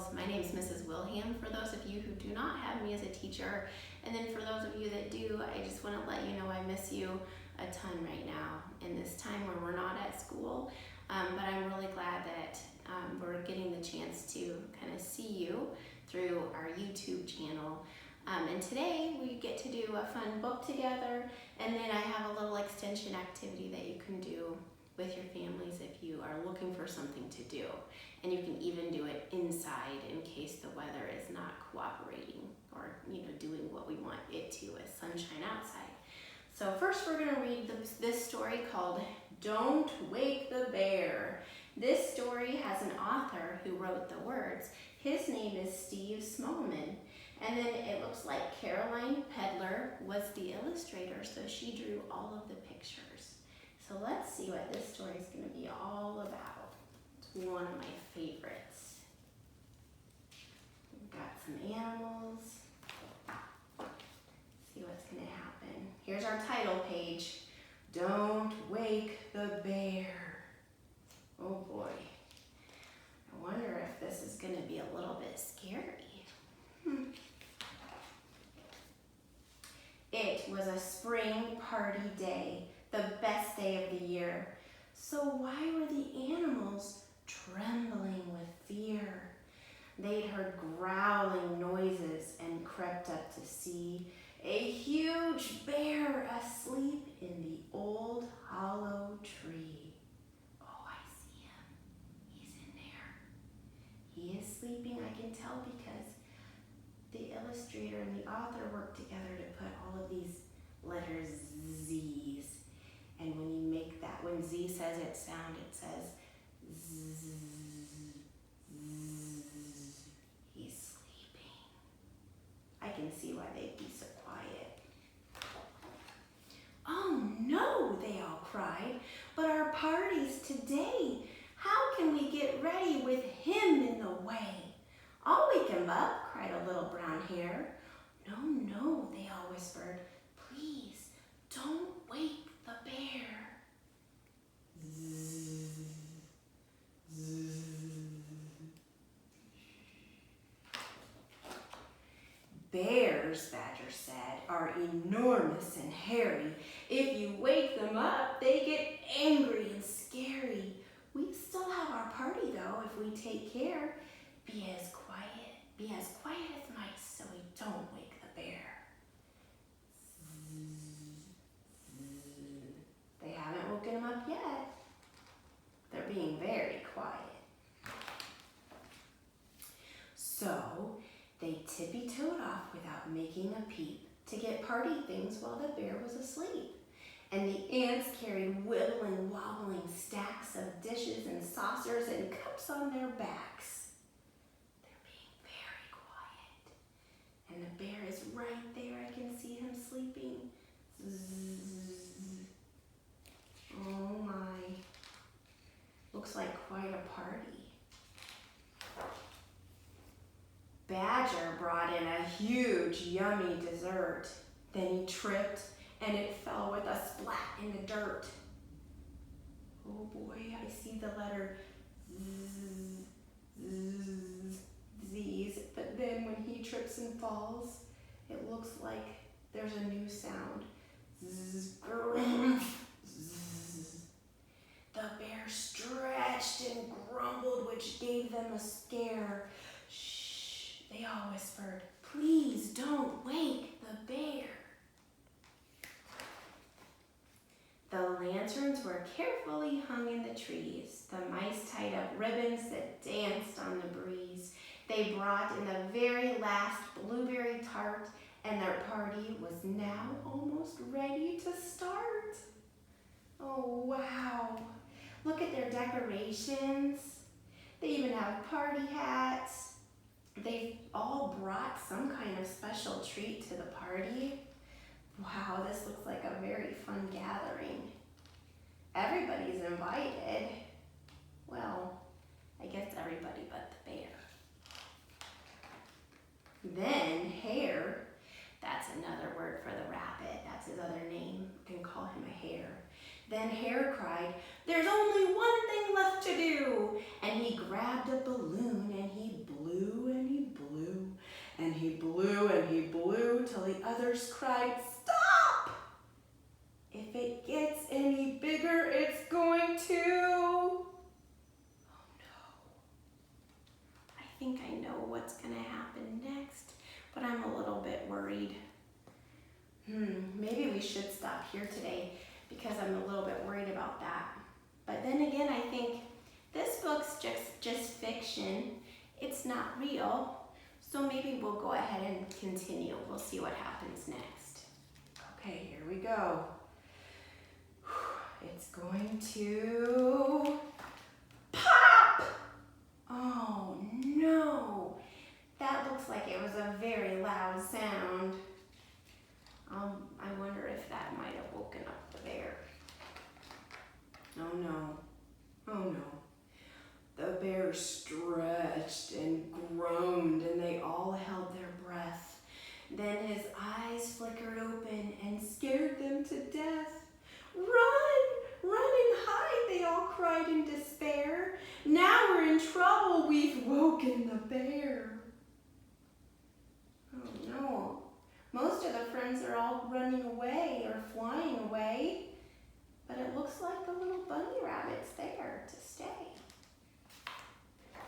girls. My name is Mrs. Wilhelm, for those of you who do not have me as a teacher. And then for those of you that do, I just want to let you know I miss you a ton right now in this time where we're not at school. But I'm really glad that we're getting the chance to kind of see you through our YouTube channel. And today we get to do a fun book together, and then I have a little extension activity that you can do with your families if you are looking for something to do. And you can even do it inside in case the weather is not cooperating or doing what we want it to with sunshine outside. So first we're going to read this story called Don't Wake the Bear. This story has an author who wrote the words. His name is Steve Smallman. And then it looks like Caroline Pedler was the illustrator, so she drew all of the pictures. So let's see what this story is going to be all about. It's one of my favorites. We've got some animals. See what's going to happen. Here's our title page. Don't Wake the Bear. Oh boy. I wonder if this is going to be a little bit scary. It was a spring party day, the best day of the year. So why were the animals trembling with fear? They'd heard growling noises and crept up to see a huge bear asleep in the old hollow tree. Oh, I see him. He's in there. He is sleeping, I can tell, because the illustrator and the author worked together to put all of these letters Z's. And when you make that, when Z says its sound, it says Z. He's sleeping. I can see why they'd be so quiet. Oh no, they all cried, but our party's today. How can we get ready with him in the way? I'll wake him up, cried a little brown hare. No, no, they all whispered. Please, don't wake the bear. Zzz, zzz. Bears, Badger said, are enormous and hairy. If you wake them up, they get angry and scary. We still have our party, though, if we take care. Be as quiet as mice so we don't wake the bear. They haven't woken him up yet. They're being very quiet. So they tippy-toed off without making a peep to get party things while the bear was asleep. And the ants carried wibbling, wobbling stacks of dishes and saucers and cups on their backs. And the bear is right there. I can see him sleeping. Zzz. Oh my. Looks like quite a party. Badger brought in a huge, yummy dessert. Then he tripped and it fell with a splat in the dirt. Oh boy, I see the letter Z, Z, Z's, but then when he trips and falls, it looks like there's a new sound. Zzz, zzz. The bear stretched and grumbled, which gave them a scare. Shh, they all whispered, please don't wake the bear. The lanterns were carefully hung in the trees. The mice tied up ribbons that danced on the breeze. They brought in the very last blueberry tart, and their party was now almost ready to start. Oh, wow. Look at their decorations. They even have party hats. They all brought some kind of special treat to the party. Wow, this looks like a very fun gathering. Everybody's invited. Well, I guess everybody but the bear. Then Hare, that's another word for the rabbit, that's his other name, you can call him a hare. Then Hare cried, there's only one thing left to do. And he grabbed a balloon and he blew And he blew till the others cried, "Stop! If it gets any bigger, it's going to." Oh no. I think I know what's going to happen next, but I'm a little bit worried. Maybe we should stop here today because I'm a little bit worried about that. But then again, I think this book's just fiction. It's not real. So maybe we'll go ahead and continue. We'll see what happens next. Okay, here we go. It's going to pop! Oh no, that looks like it was a very loud sound. I wonder if that might have woken up the bear. Oh no, oh no. The bear stretched and groaned and they all held their breath. Then his eyes flickered open and scared them to death. "Run! Run and hide!" they all cried in despair. "Now we're in trouble. We've woken the bear." Oh no. Most of the friends are all running away or flying away. But it looks like the little bunny rabbit's there to stay.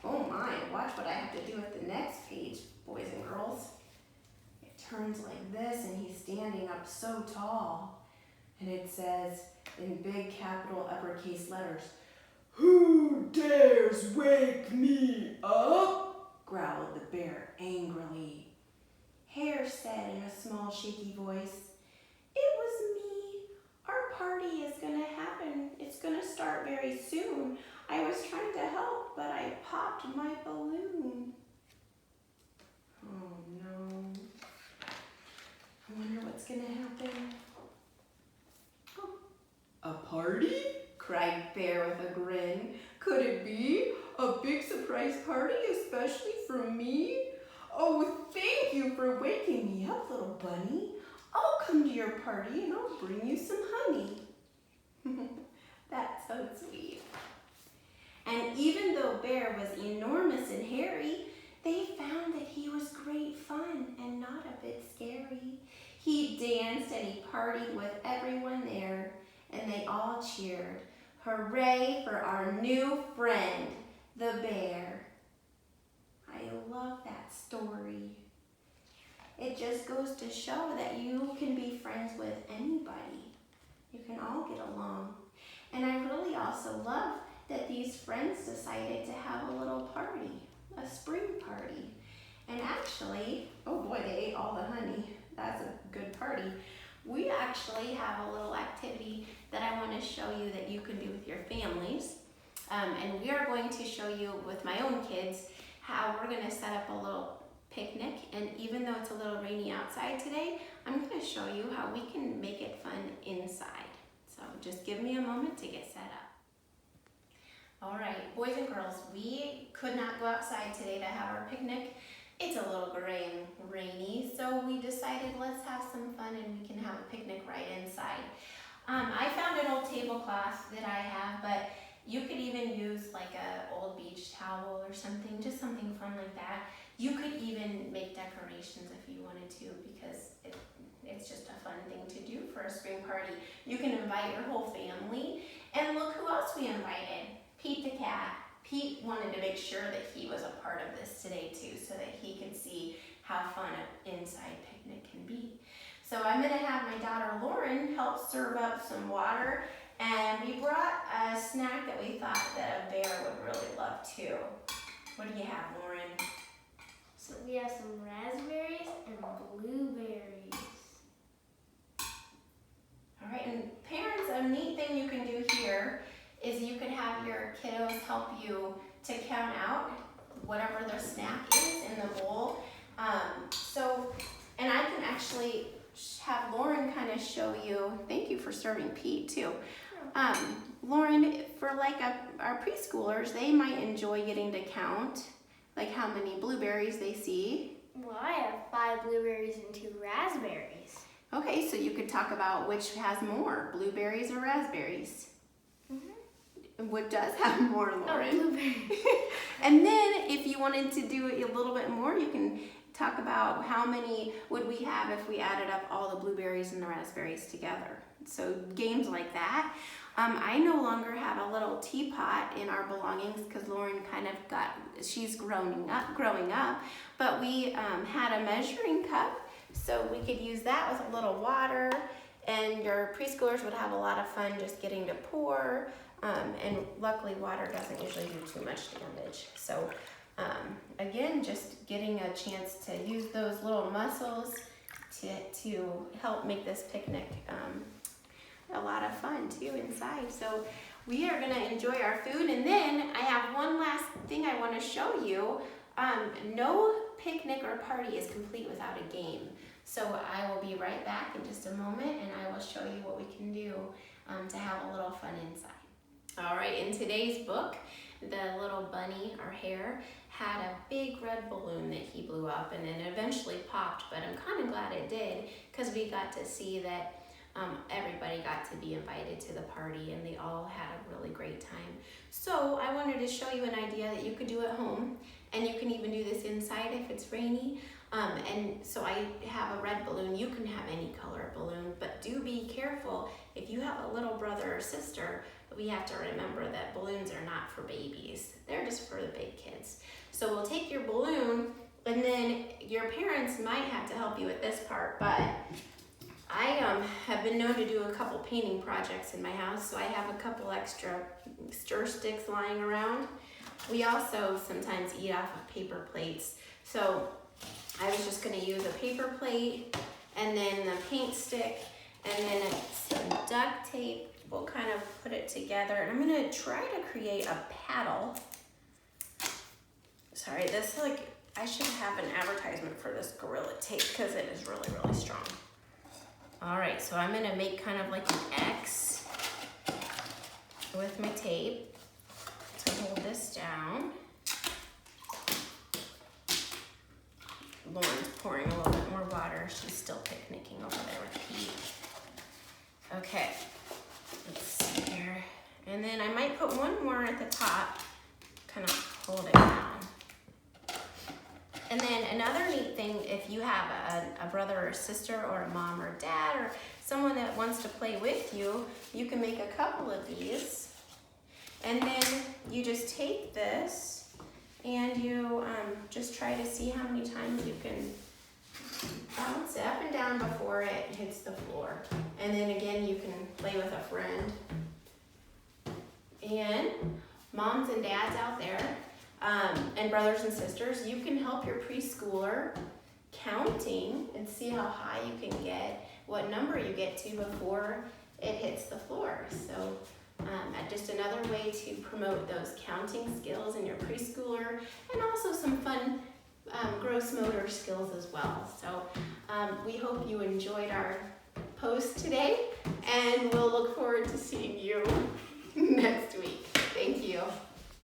Oh my, watch what I have to do at the next page, boys and girls. It turns like this and he's standing up so tall. And it says in big capital uppercase letters, "Who dares wake me up?" growled the bear angrily. Hare said in a small shaky voice, "It was me. Our party is gonna happen. It's gonna start very soon. I was trying to help, but I popped my balloon." Oh no. I wonder what's gonna happen. Oh. "A party?" cried Bear with a grin. "Could it be a big surprise party, especially for me? Oh, thank you for waking me up, little bunny. I'll come to your party and I'll bring you some honey." That's so sweet. And even though Bear was enormous and hairy, they found that he was great fun and not a bit scary. He danced and he partied with everyone there, and they all cheered, "Hooray for our new friend, the bear." I love that story. It just goes to show that you can be friends with anybody. You can all get along. And I really also love that these friends decided to have a little party, a spring party. And actually, oh boy, they ate all the honey. That's a good party. We actually have a little activity that I want to show you that you can do with your families. And we are going to show you with my own kids how we're going to set up a little picnic. And even though it's a little rainy outside today, I'm going to show you how we can make it fun inside. So just give me a moment to get set up. All right, boys and girls, we could not go outside today to have our picnic. It's a little gray and rainy, so we decided let's have some fun and we can have a picnic right inside. I found an old tablecloth that I have, but you could even use like an old beach towel or something, just something fun like that. You could even make decorations if you wanted to, because it's just a fun thing to do for a spring party. You can invite your whole family, and look who else we invited. Pete the cat. Pete wanted to make sure that he was a part of this today too, so that he could see how fun an inside picnic can be. So I'm gonna have my daughter Lauren help serve up some water, and we brought a snack that we thought that a bear would really love too. What do you have, Lauren? So we have some raspberries and blueberries. All right, and parents, a neat thing you can do here is you can have your kiddos help you to count out whatever their snack is in the bowl. And I can actually have Lauren kind of show you, thank you for serving Pete too. Lauren, for like our preschoolers, they might enjoy getting to count like how many blueberries they see. Well, I have 5 blueberries and 2 raspberries. Okay, so you could talk about which has more, blueberries or raspberries. What does have more, Lauren? Oh, blueberries. And then if you wanted to do it a little bit more, you can talk about how many would we have if we added up all the blueberries and the raspberries together. So games like that. I no longer have a little teapot in our belongings because Lauren she's growing up, but we had a measuring cup, so we could use that with a little water, and your preschoolers would have a lot of fun just getting to pour, and luckily water doesn't usually do too much damage. So again, just getting a chance to use those little muscles to help make this picnic a lot of fun too inside. So we are gonna enjoy our food, and then I have one last thing I want to show you. No picnic or party is complete without a game. So I will be right back in just a moment, and I will show you what we can do to have a little fun inside. All right, in today's book, the little bunny, our hare, had a big red balloon that he blew up, and it eventually popped, but I'm kind of glad it did because we got to see that everybody got to be invited to the party, and they all had a really great time. So I wanted to show you an idea that you could do at home, and you can even do this inside if it's rainy. And so I have a red balloon. You can have any color balloon, but do be careful if you have a little brother or sister. We have to remember that balloons are not for babies. They're just for the big kids. So we'll take your balloon, and then your parents might have to help you with this part, but I have been known to do a couple painting projects in my house, so I have a couple extra stir sticks lying around. We also sometimes eat off of paper plates, so I was just going to use a paper plate and then the paint stick and then some duct tape. We'll kind of put it together, and I'm going to try to create a paddle. Sorry, I should have an advertisement for this Gorilla Tape because it is really, really strong. All right, so I'm gonna make kind of like an X with my tape to hold this down. Lauren's pouring a little bit more water. She's still picnicking over there with Pete. Okay, let's see here. And then I might put one more at the top, kind of hold it down. And then another neat thing, if you have a brother or sister or a mom or dad or someone that wants to play with you, you can make a couple of these. And then you just take this and you just try to see how many times you can bounce it up and down before it hits the floor. And then again, you can play with a friend. And moms and dads out there, and brothers and sisters, you can help your preschooler counting and see how high you can get, what number you get to before it hits the floor. So just another way to promote those counting skills in your preschooler, and also some fun gross motor skills as well. So we hope you enjoyed our post today, and we'll look forward to seeing you next week. Thank you.